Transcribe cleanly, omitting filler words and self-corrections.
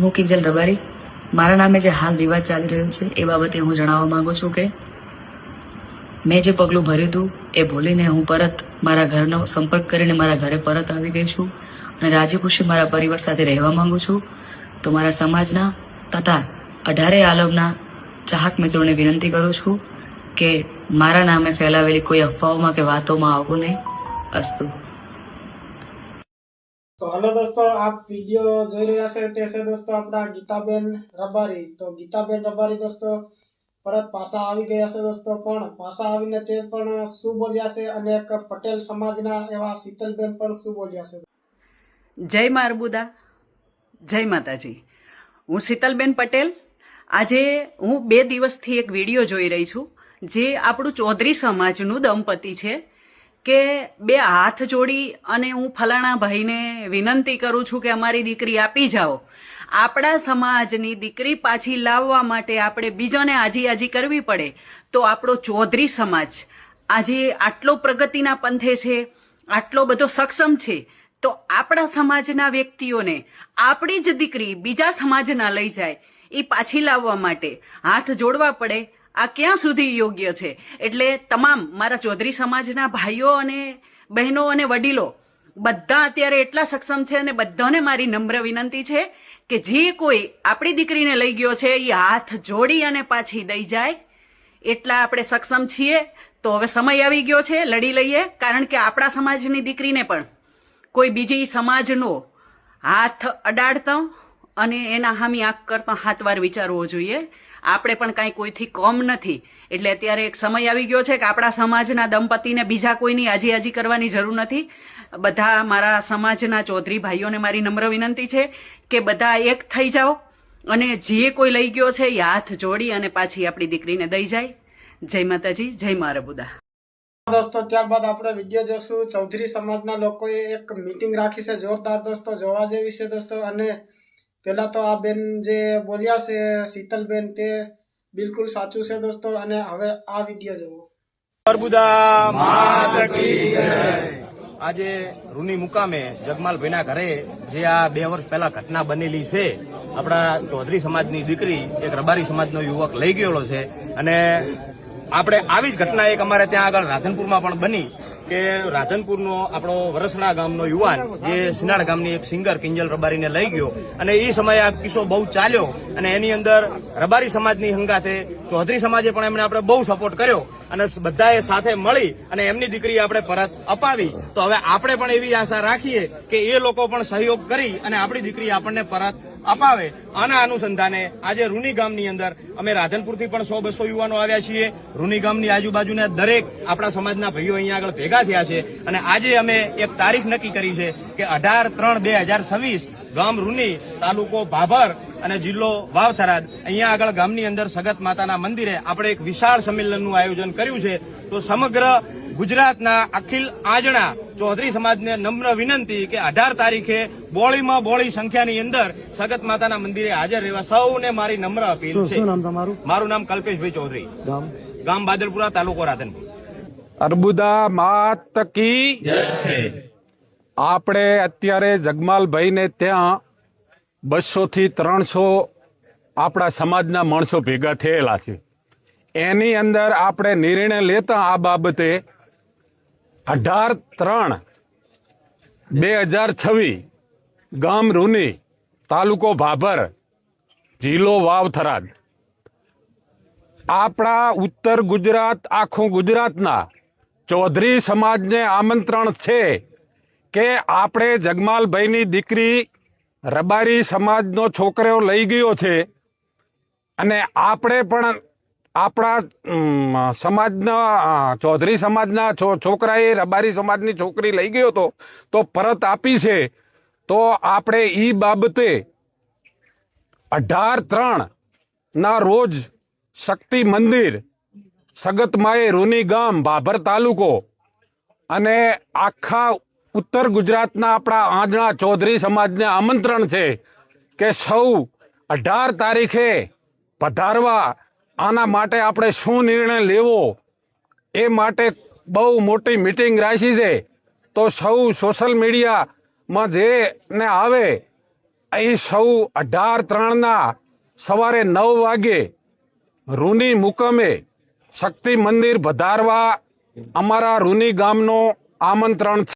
હું કિંજલ રબારી મારા નામે જે હાલ વિવાદ ચાલી રહ્યો છે એ બાબતે હું જણાવવા માંગુ છું કે મેં જે પગલું ભર્યું હતું એ ભૂલીને હું પરત મારા ઘરનો સંપર્ક કરીને મારા ઘરે પરત આવી ગઈ છું અને રાજી ખુશી મારા પરિવાર સાથે રહેવા માંગુ છું. તો મારા સમાજના તથા 18 આલમના ચાહક મિત્રોને વિનંતી કરું છું કે મારા નામે ફેલાવેલી કોઈ અફવાઓમાં કે વાતોમાં આવવું નહીં. અસ્તુ. तो हेलो दोस्तों, आप वीडियो જોઈ રહ્યા છે તે છે દોસ્તો આપણા ગીતાબેન રબારી. તો ગીતાબેન રબારી દોસ્તો પરત પાછા આવી ગયા છે દોસ્તો, પણ પાછા આવીને તે પણ શું બોલ્યા છે અને એક પટેલ સમાજના એવા શીતલબેન પણ શું બોલ્યા છે. જય મારબુદા, જય માતાજી. હું શીતલબેન પટેલ. આજે હું 2 દિવસથી એક વિડીયો જોઈ રહી છું જે આપણું ચૌધરી સમાજનું દંપતી છે કે 2 હાથ જોડી અને હું ફલાણા ભાઈને વિનંતી કરું છું કે અમારી દીકરી આપી જાઓ. આપણા સમાજની દીકરી પાછી લાવવા માટે આપણે બીજાને આજી કરવી પડે તો આપણો ચૌધરી સમાજ આજે આટલો પ્રગતિના પંથે છે, આટલો બધો સક્ષમ છે, તો આપણા સમાજના વ્યક્તિઓને આપણી જ દીકરી બીજા સમાજના લઈ જાય એ પાછી લાવવા માટે હાથ જોડવા પડે. આ ક્યાં સુધી યોગ્ય છે? એટલે તમામ મારા ચૌધરી સમાજના ભાઈઓ અને બહેનો અને વડીલો બધા અત્યારે એટલા સક્ષમ છે અને બધાને મારી નમ્ર વિનંતી છે કે જે કોઈ આપણી દીકરીને લઈ ગયો છે એ હાથ જોડી અને પાછી દઈ જાય. એટલા આપણે સક્ષમ છીએ. તો હવે સમય આવી ગયો છે, લડી લઈએ. કારણ કે આપણા સમાજની દીકરીને પણ કોઈ બીજી સમાજનો હાથ અડાડતા અને એના હામી આંખ કરતા 7 વાર વિચારવો જોઈએ. આપણે પણ કાંઈ કોઈથી કમ નથી. એટલે અત્યારે એક સમય આવી ગયો છે કે આપણા સમાજના દંપતીને બીજા કોઈની આજી કરવાની જરૂર નથી. બધા મારા સમાજના ચૌધરી ભાઈઓને મારી નમ્ર વિનંતી છે કે બધા એક થઈ જાઓ અને જે કોઈ લઈ ગયો છે એ હાથ જોડી અને પાછી આપણી દીકરીને દઈ જાય. જય માતાજી, જય મારબુદા. દોસ્તો ત્યારબાદ આપણે વિડીયો જોશું. ચૌધરી સમાજના લોકોએ એક મીટિંગ રાખી છે જોરદાર દોસ્તો, જોવા જેવી છે દોસ્તો. અને પહેલા તો આ બેન જે બોલ્યા છે શીતલબેન તે બિલકુલ સાચું છે દોસ્તો. અને હવે આ વિડીયો જોવો. આજે રૂની મુકામે જગમાલભાઈના ઘરે જે આ 2 વર્ષ પહેલા ઘટના બનેલી છે, આપણા ચૌધરી સમાજની દીકરી એક રબારી સમાજનો યુવક લઈ ગયેલો છે. અને આપણે આવી જ ઘટના એક અમારે ત્યાં આગળ રાધનપુરમાં પણ બની કે રાધનપુરનો આપણો વરસણા ગામનો યુવાન જે સિનાળ ગામની એક સિંગર કિંજલ રબારીને લઈ ગયો. અને એ સમયે આ કિસ્સો બહુ ચાલ્યો અને એની અંદર રબારી સમાજની હંગાથે ચૌધરી સમાજે પણ એમને આપણે બહુ સપોર્ટ કર્યો અને બધાએ સાથે મળી અને એમની દીકરી આપણે પરત અપાવી. તો હવે આપણે પણ એવી આશા રાખીએ કે એ લોકો પણ સહયોગ કરી અને આપણી દીકરી આપણને પરત અપાવે. આના અનુસંધાને આજે રૂની ગામની અંદર અમે રાધનપુરથી પણ 100-200 યુવાનો આવ્યા છીએ. રૂની ગામની આજુબાજુના દરેક આપણા સમાજના ભાઈઓ અહીંયા આગળ ભેગા થયા છે અને આજે અમે એક તારીખ નક્કી કરી છે કે 18/3/2026 ગામ રૂની, તાલુકો ભાભર અને જિલ્લો વાવ-થરાદ અહીંયા આગળ ગામની અંદર સગત માતાના મંદિરે આપણે એક વિશાળ સંમેલનનું આયોજન કર્યું છે. તો સમગ્ર ગુજરાતના અખિલ આંજણા ચૌધરી સમાજને નમ્ર વિનંતી કે 18 તારીખે બોળીમાં બોળી સંખ્યાની અંદર સગત માતાના મંદિરે હાજર રહેવા સૌને મારી નમ્ર અપીલ છે. શું નામ તમારું? મારું નામ કલ્પેશભાઈ ચૌધરી, ગામ બાદલપુરા, તાલુકો રાધનપુર. અર્બુદા માત કી જય. આપણે અત્યારે જગમાલભાઈને ત્યાં 200 થી 300 આપણા સમાજના માણસો ભેગા થયેલા છે. એની અંદર આપણે નિર્ણય લેતા આ બાબતે 18/3/2026 ગામ રૂની, તાલુકો ભાભર, જિલ્લો વાવ-થરાદ, આપણા ઉત્તર ગુજરાત, આખું ગુજરાતના ચૌધરી સમાજને આમંત્રણ છે કે આપણે જગમાલભાઈની દીકરી રબારી સમાજનો છોકરો લઈ ગયો છે અને આપણે પણ આપણા સમાજના ચૌધરી સમાજના છોકરાએ રબારી સમાજની છોકરી લઈ ગયો હતો તો પરત આપી છે. તો આપણે એ બાબતે 18/3 રોજ શક્તિ મંદિર, સગતમાએ, રૂની ગામ, ભાભર તાલુકો અને આખા ઉત્તર ગુજરાતના આપણા આંજણા ચૌધરી સમાજને આમંત્રણ છે કે સૌ 18 તારીખે પધારવા. આના માટે આપણે શું નિર્ણય લેવો એ માટે બહુ મોટી મીટિંગ રાખી છે. તો સૌ સોશિયલ મીડિયામાં જે ને આવે અહીં સૌ 18/3 સવારે 9 વાગે રૂની મુકામે શક્તિ મંદિર પધારવા અમારા રૂની ગામનો આમંત્રણ છે.